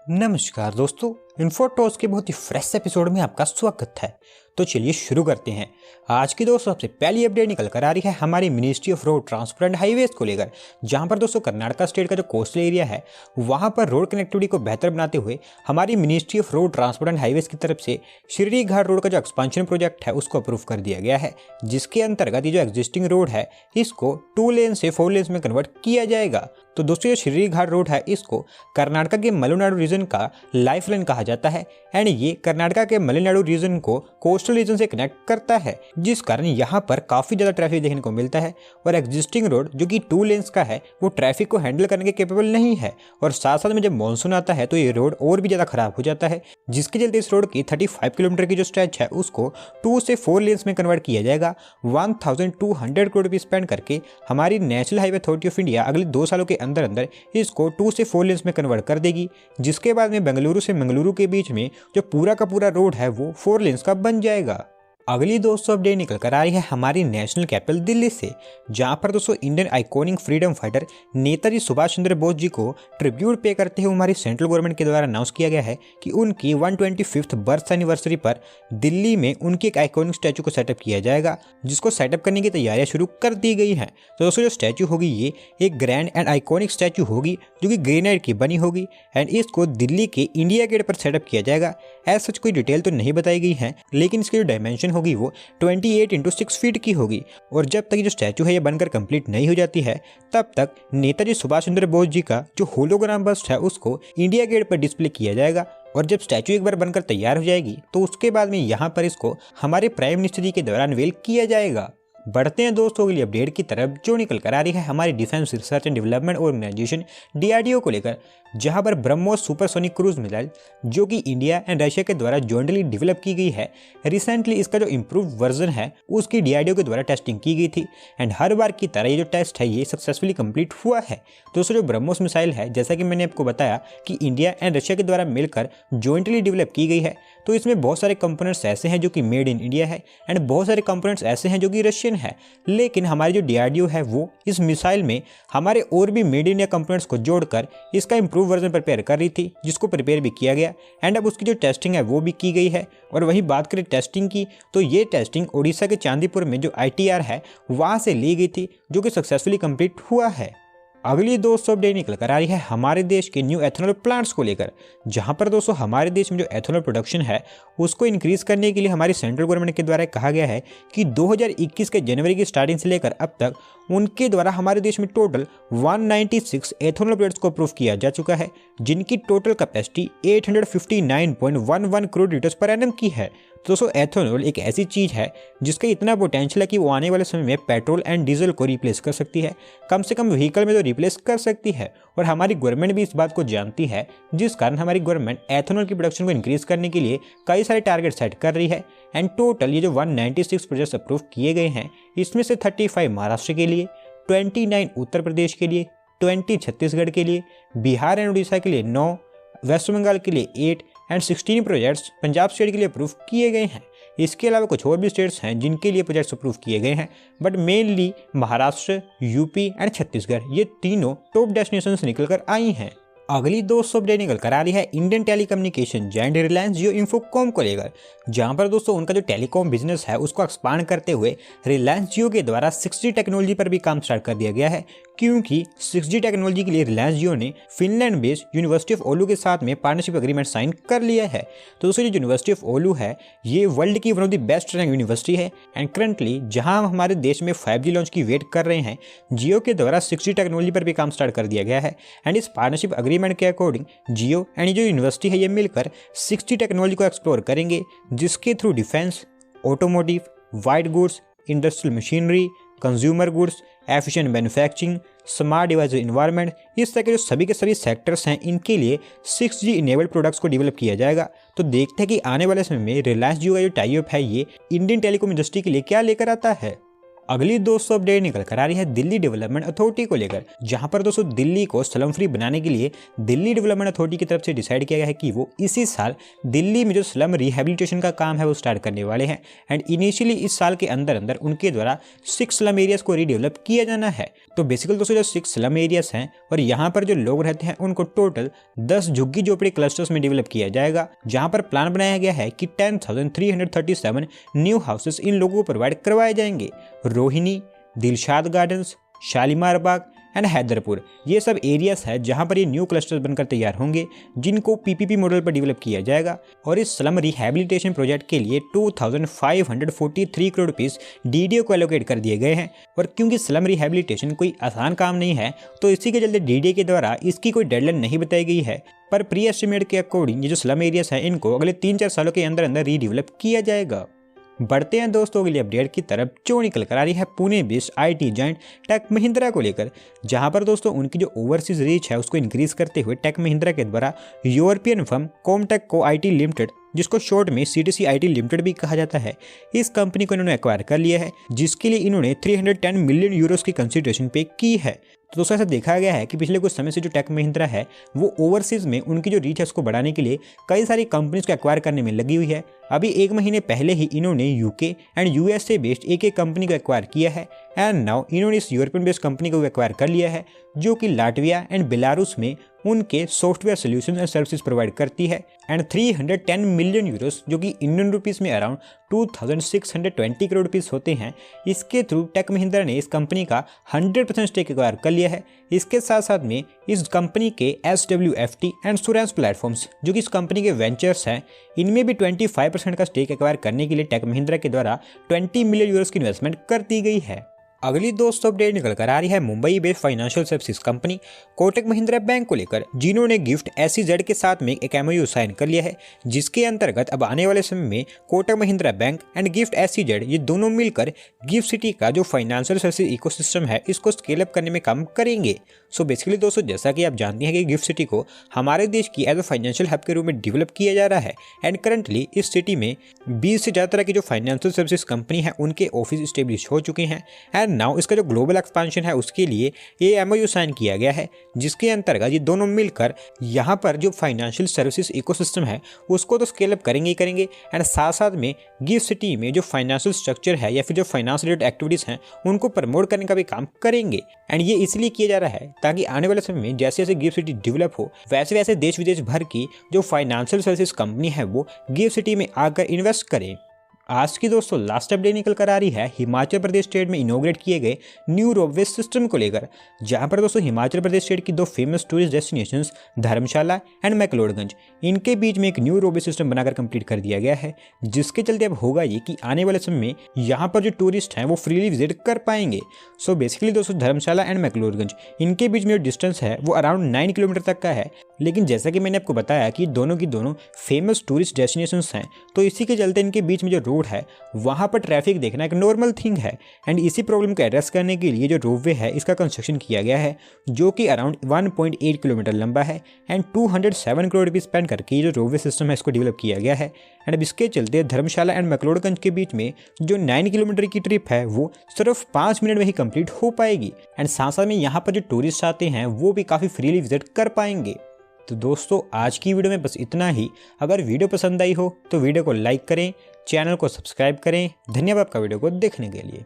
नमस्कार दोस्तों, इन्फोटॉस के बहुत ही फ्रेश एपिसोड में आपका स्वागत है। तो चलिए शुरू करते हैं। आज की दोस्तों सबसे पहली अपडेट निकल कर आ रही है हमारी ministry of road transport and highways को लेकर, जहां पर दोस्तों कर्नाटका स्टेट का जो कोस्टल एरिया है वहां पर रोड कनेक्टिविटी को बेहतर बनाते हुए हमारी ministry of road transport and highways की तरफ से शिरडी घाट रोड का जो एक्सपांशन प्रोजेक्ट है उसको अप्रूव कर दिया गया है, जिसके अंतर्गत ये जो एग्जिस्टिंग रोड है इसको 2 लेन से 4 लेन में कन्वर्ट किया जाएगा। तो दोस्तों ये शिरडी घाट रोड है इसको कर्नाटका के मलेनाडु रीजन का लाइफ लाइन कहा जाता है एंड ये कर्नाटका के मलेनाडु रीजन को कोस्टल रीजन से कनेक्ट करता है, जिस कारण यहाँ पर काफी ज्यादा ट्रैफिक देखने को मिलता है। और एग्जिस्टिंग रोड जो कि 2 लेन्स का है वो ट्रैफिक को हैंडल करने के कैपेबल नहीं है, और साथ साथ में जब मानसून आता है तो ये रोड और भी ज्यादा खराब हो जाता है, जिसके चलते इस रोड की 35 किलोमीटर की जो स्ट्रेच है उसको 2 से 4 लेन्स में कन्वर्ट किया जाएगा। 1200 करोड़ रुपये स्पेंड करके हमारी national highway authority of India अगले 2 सालों के अंदर अंदर इसको 2 से 4 लेन्स में कन्वर्ट कर देगी, जिसके बाद में बेंगलुरु से मंगलुरु के बीच में जो पूरा का पूरा रोड है वो 4 लेन्स का बन जाएगा। अगली दोस्तों अपडेट निकल कर आ रही है हमारी नेशनल कैपिटल दिल्ली से, जहां पर दोस्तों Indian iconic freedom fighter Netaji Subhash Chandra Bose ji को ट्रिब्यूट पे करते हुए हमारी सेंट्रल गवर्नमेंट के द्वारा अनाउंस किया गया है कि उनकी 125th बर्थ एनिवर्सरी पर दिल्ली में उनके एक आइकॉनिक स्टैचू को सेटअप किया जाएगा, जिसको सेटअप करने की तैयारियां शुरू कर दी गई हैं। तो दोस्तों जो स्टैचू होगी ये एक ग्रैंड एंड आइकॉनिक स्टैचू होगी जो कि ग्रेनाइट की बनी होगी एंड इसको दिल्ली के इंडिया गेट पर सेटअप किया जाएगा। ऐसा सच कोई डिटेल तो नहीं बताई गई है, लेकिन इसकी जो डायमेंशन होगी वो 28x6 फीट की होगी। और जब तक ये जो स्टैचू है ये बनकर कंप्लीट नहीं हो जाती है तब तक नेताजी सुभाष चंद्र बोस जी का जो होलोग्राम बस्ट है उसको इंडिया गेट पर डिस्प्ले किया जाएगा। और जब स्टैचू एक बार बनकर तैयार हो जाएगी तो उसके बाद में यहाँ पर इसको हमारे प्राइम मिनिस्टर जी के द्वारा अनवेल किया जाएगा। बढ़ते हैं दोस्तों अगली अपडेट की तरफ, जो निकल कर आ रही है हमारी defence research and development organisation DRDO को लेकर, जहां पर ब्रह्मोस सुपरसोनिक क्रूज मिसाइल जो कि इंडिया एंड रशिया के द्वारा जॉइंटली डेवलप की गई है, रिसेंटली इसका जो इम्प्रूव वर्जन है उसकी DRDO के द्वारा टेस्टिंग की गई थी एंड हर बार की तरह ये जो टेस्ट है ये सक्सेसफुली कंप्लीट हुआ है। दोस्तों जो ब्रह्मोस मिसाइल है जैसा कि मैंने आपको बताया कि इंडिया एंड रशिया के द्वारा मिलकर जॉइंटली डेवलप की गई है, तो इसमें बहुत सारे कंपोनेंट्स ऐसे हैं जो कि मेड इन इंडिया है एंड बहुत सारे कंपोनेंट्स ऐसे हैं जो कि रशियन है। लेकिन हमारी जो DRDO है वो इस मिसाइल में हमारे और भी मेड इन इंडिया कंपोनेंट्स को जोड़कर इसका इंप्रूव वर्जन प्रिपेयर कर रही थी, जिसको प्रिपेयर भी किया गया एंड अब उसकी जो टेस्टिंग है वो भी की गई है। और वहीं बात करें टेस्टिंग की तो ये टेस्टिंग उड़ीसा के चांदीपुर में जो ITR है वहाँ से ली गई थी, जो कि सक्सेसफुली कंप्लीट हुआ है। अगली दोस्तों अपडेट निकल कर आ रही है हमारे देश के न्यू एथेनॉल प्लांट्स को लेकर, जहां पर दोस्तों हमारे देश में जो एथेनॉल प्रोडक्शन है उसको इंक्रीज करने के लिए हमारी सेंट्रल गवर्नमेंट के द्वारा कहा गया है कि 2021 के जनवरी की स्टार्टिंग से लेकर अब तक उनके द्वारा हमारे देश में टोटल 196 एथेनॉल प्रोजेक्ट्स को अप्रूव किया जा चुका है, जिनकी total capacity 859.11 crore litres per annum की है। तो दोस्तों एथेनॉल एक ऐसी चीज़ है जिसका इतना पोटेंशियल है कि वो आने वाले समय में पेट्रोल एंड डीजल को रिप्लेस कर सकती है, कम से कम व्हीकल में तो रिप्लेस कर सकती है। और हमारी गवर्नमेंट भी इस बात को जानती है, जिस कारण हमारी गवर्नमेंट एथेनॉल की प्रोडक्शन को इंक्रीज करने के लिए कई सारे टारगेट सेट कर रही है एंड टोटल ये जो 196 प्रोजेक्ट्स अप्रूव किए गए हैं इसमें से 35 महाराष्ट्र के लिए, 29 उत्तर प्रदेश के लिए, 20 छत्तीसगढ़ के लिए, बिहार एंड उड़ीसा के लिए 9, वेस्ट बंगाल के लिए 8 एंड 16 प्रोजेक्ट्स पंजाब स्टेट के लिए अप्रूव किए गए हैं। इसके अलावा कुछ और भी स्टेट्स हैं जिनके लिए प्रोजेक्ट्स अप्रूव किए गए हैं, but mainly Maharashtra, UP and Chhattisgarh ये तीनों टॉप डेस्टिनेशन से निकल कर आई हैं। अगली दोस्तों अपडेट निकल कर आ रही है इंडियन टेलीकम्युनिकेशन जायंट रिलायंस जियो इंफोकॉम को लेकर, जहां पर दोस्तों उनका जो टेलीकॉम बिजनेस है उसको एक्सपांड करते हुए रिलायंस जियो के द्वारा 6G टेक्नोलॉजी पर भी काम स्टार्ट कर दिया गया है, क्योंकि 6G टेक्नोलॉजी के लिए रिलायंस जियो ने फिनलैंड बेस्ड यूनिवर्सिटी ऑफ ओलू के साथ में पार्टनरशिप एग्रीमेंट साइन कर लिया है। तो दोस्तों जो यूनिवर्सिटी ऑफ ओलू है ये वर्ल्ड की one of the best rank university है एंड करंटली जहां हम हमारे देश में 5G लॉन्च की वेट कर रहे हैं, जियो के द्वारा 6G टेक्नोलॉजी पर भी काम स्टार्ट कर दिया गया है एंड इस पार्टनरशिप एग्रीमेंट के अकॉर्डिंग जियो एंड जो यूनिवर्सिटी है ये मिलकर 6G टेक्नोलॉजी को एक्सप्लोर करेंगे, जिसके through defence, automotive, white goods, industrial machinery, consumer goods, efficient manufacturing, smart device environment, इस तरह के जो सभी के सभी सेक्टर्स हैं इनके लिए 6G इनेबल्ड प्रोडक्ट्स को डेवलप किया जाएगा। तो देखते हैं कि आने वाले समय में रिलायंस जियो का जो टाई अप है ये इंडियन टेलीकॉम इंडस्ट्री के लिए क्या लेकर आता है। अगली दोस्तों अपडेट निकल कर आ रही है दिल्ली डेवलपमेंट अथॉरिटी को लेकर, जहां पर दोस्तों दिल्ली को स्लम फ्री बनाने के लिए दिल्ली डेवलपमेंट अथॉरिटी की तरफ से डिसाइड किया गया है कि वो इसी साल दिल्ली में जो स्लम रिहेबिलिटेशन का काम है वो स्टार्ट करने वाले हैं। एंड इनिशियली इस साल के अंदर अंदर उनके द्वारा 6 स्लम एरियाज को रीडेवलप किया जाना है। तो बेसिकली दोस्तों जो 6 स्लम एरियाज हैं और यहाँ पर जो लोग रहते हैं उनको टोटल 10 झुग्गी झोपड़ी क्लस्टर्स में डेवलप किया जाएगा, जहां पर प्लान बनाया गया है कि 10,337 न्यू हाउसेस इन लोगों को प्रोवाइड करवाए जाएंगे। Rohini, Dilshad gardens, Shalimar Bagh and Haiderpur, ये सब एरियाज है जहां पर ये न्यू क्लस्टर्स बनकर तैयार होंगे, जिनको पीपीपी मॉडल पर डेवलप किया जाएगा। और इस स्लम रिहेबिलिटेशन प्रोजेक्ट के लिए 2543 करोड़ रुपीस डीडीओ को एलोकेट कर दिए गए हैं। और क्योंकि स्लम रिहेबिलिटेशन कोई आसान काम नहीं है, तो इसी के चलते डीडीए के द्वारा इसकी कोई डेडलाइन नहीं बताई गई है, पर प्री एस्टिमेट के अकॉर्डिंग ये जो स्लम एरियाज हैं इनको अगले 3-4 सालों के अंदर अंदर रीडेवलप किया जाएगा। बढ़ते हैं दोस्तों अगली अपडेट की तरफ, जो निकल कर आ रही है Pune based IT giant Tech Mahindra को लेकर, जहां पर दोस्तों उनकी जो ओवरसीज रीच है उसको इंक्रीज करते हुए टेक महिंद्रा के द्वारा यूरोपियन फर्म कॉमटेक को आईटी लिमिटेड, जिसको शॉर्ट में सीटीसी आईटी लिमिटेड भी कहा जाता है, इस कंपनी को इन्होंने एक्वायर कर लिया है, जिसके लिए इन्होंने 310 मिलियन यूरोस की कंसिडरेशन पे की है। तो दोस्तों ऐसा देखा गया है कि पिछले कुछ समय से जो टेक महिंद्रा है वो ओवरसीज में उनकी जो रीच है उसको बढ़ाने के लिए कई सारी कंपनीज को एक्वायर करने में लगी हुई है। अभी 1 महीने पहले ही इन्होंने यूके एंड यूएसए बेस्ड एक कंपनी को एक्वायर किया है, एंड नाउ इन्होंने इस यूरोपियन बेस्ड कंपनी को एक्वायर कर लिया है, जो कि लाटविया एंड बेलारूस में उनके software solution and services provide करती है। एंड 310 मिलियन यूरोस, जो कि इंडियन रुपीस में अराउंड 2620 करोड़ रुपीस होते हैं, इसके थ्रू टेक महिंद्रा ने इस कंपनी का 100% स्टेक एक्वायर कर लिया है। इसके साथ साथ में इस कंपनी के SWFT एंड सुरेंस प्लेटफॉर्म्स, जो कि इस कंपनी के वेंचर्स हैं, इनमें भी 25% का स्टेक एक्वायर करने के लिए टेक महिंद्रा के द्वारा 20 मिलियन यूरोस की इन्वेस्टमेंट कर दी गई है। अगली दोस्तों अपडेट निकल कर आ रही है Mumbai based financial services company Kotak Mahindra bank को लेकर, जिन्होंने गिफ्ट SEZ के साथ में एक MOU साइन कर लिया है, जिसके अंतर्गत अब आने वाले समय में Kotak Mahindra bank and gift SEZ ये दोनों मिलकर गिफ्ट सिटी का जो फाइनेंशियल सर्विसेज इकोसिस्टम है इसको स्केल अप करने में काम करेंगे। सो बेसिकली दोस्तों जैसा कि आप जानते हैं कि गिफ्ट सिटी को हमारे देश की एज अ फाइनेंशियल हब के रूप में डेवलप किया जा रहा है, एंड करंटली इस सिटी में 20 से ज़्यादा तरह की जो फाइनेंशियल सर्विसेज कंपनी है उनके ऑफिस स्टेब्लिश हो चुके हैं। एंड नाउ इसका जो ग्लोबल एक्सपेंशन है उसके लिए ये MOU साइन किया गया है, जिसके अंतर्गत ये दोनों मिलकर यहाँ पर जो फाइनेंशियल सर्विसेज इकोसिस्टम है उसको तो स्केल अप करेंगे ही करेंगे, एंड साथ साथ में गिफ्ट सिटी में जो फाइनेंशियल स्ट्रक्चर है या फिर जो फाइनेंस रिलेटेड एक्टिविटीज़ हैं उनको प्रमोट करने का भी काम करेंगे। एंड ये इसलिए किया जा रहा है ताकि आने वाले समय में जैसे जैसे गिफ्ट सिटी डेवलप हो वैसे वैसे देश विदेश भर की जो फाइनेंशियल सर्विसेज कंपनी है वो गिफ्ट सिटी में आकर इन्वेस्ट करें। आज की दोस्तों लास्ट अपडेट निकल कर आ रही है हिमाचल प्रदेश स्टेट में इनॉग्रेट किए गए न्यू रोपवे सिस्टम को लेकर, जहां पर दोस्तों हिमाचल प्रदेश स्टेट की 2 famous tourist destinations Dharamshala and McLeodganj, इनके बीच में एक न्यू रोपवे सिस्टम बनाकर कंप्लीट कर दिया गया है, जिसके चलते अब होगा ये कि आने वाले समय में यहाँ पर जो टूरिस्ट हैं वो फ्रीली विजिट कर पाएंगे। सो बेसिकली दोस्तों धर्मशाला एंड मैक्लोडगंज इनके बीच में जो डिस्टेंस है वो अराउंड 9 किलोमीटर तक का है, लेकिन जैसा कि मैंने आपको बताया कि दोनों की दोनों फेमस टूरिस्ट डेस्टिनेशंस हैं, तो इसी के चलते इनके बीच में जो रोड है वहाँ पर ट्रैफिक देखना एक नॉर्मल थिंग है। एंड इसी प्रॉब्लम को एड्रेस करने के लिए जो रोपवे है इसका कंस्ट्रक्शन किया गया है, जो कि अराउंड 1.8 किलोमीटर लंबा है, एंड 207 करोड़ रुपये स्पेंड करके ये जो रोपवे सिस्टम है इसको डेवलप किया गया है। एंड अब इसके चलते धर्मशाला एंड मैक्लोडगंज के बीच में जो 9 किलोमीटर की ट्रिप है वो सिर्फ 5 मिनट में ही कंप्लीट हो पाएगी, एंड साथ साथ में यहाँ पर जो टूरिस्ट आते हैं वो भी काफ़ी फ्रीली विजिट कर पाएंगे। तो दोस्तों आज की वीडियो में बस इतना ही। अगर वीडियो पसंद आई हो तो वीडियो को लाइक करें, चैनल को सब्सक्राइब करें। धन्यवाद आपका वीडियो को देखने के लिए।